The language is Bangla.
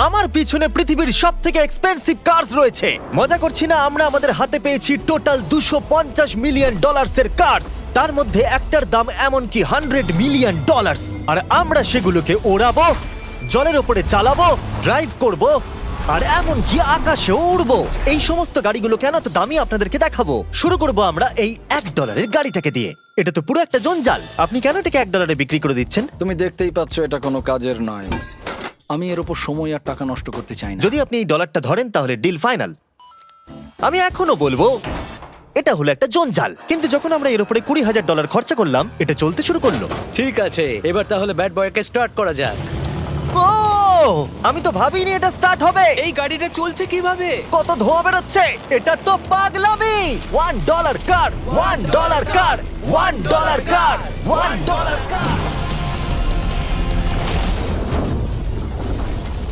আমার পিছনে পৃথিবীর সব থেকে এক্সপেন্সিভ কার্স রয়েছে। মজা করছি না, আমরা আমাদের হাতে পেয়েছি টোটাল $250 মিলিয়ন এর কার্স। তার মধ্যে একটার দাম এমনকি $100 মিলিয়ন। আর আমরা সেগুলোকে ওড়াবো, জলের ওপরে চালাবো, ড্রাইভ করব, আর এমনকি আকাশেও উড়বো। এই সমস্ত গাড়িগুলো কেন তো দামি আপনাদেরকে দেখাবো। শুরু করব আমরা এই $1 গাড়িটাকে দিয়ে। এটা তো পুরো একটা জঞ্জাল। আপনি কেন এটাকে $1 বিক্রি করে দিচ্ছেন? তুমি দেখতেই পাচ্ছ এটা কোনো কাজের নয়। আমি এর উপর সময় আর টাকা নষ্ট করতে চাই না। যদি আপনি এই ডলারটা ধরেন তাহলে ডিল ফাইনাল। আমি এখনো বলবো এটা হলো একটা জঞ্জাল, কিন্তু যখন আমরা এর উপরে $20,000 খরচা করলাম, এটা চলতে শুরু করলো। ঠিক আছে, এবার তাহলে ব্যাড বয়কে স্টার্ট করা যাক। ও, আমি তো ভাবিনি এটা স্টার্ট হবে। এই গাড়িটা চলছে কিভাবে? কত ধোঁয়া বেরোচ্ছে, এটা তো পাগলামি। $1 কার, $1 কার, $1 কার, $1 কার।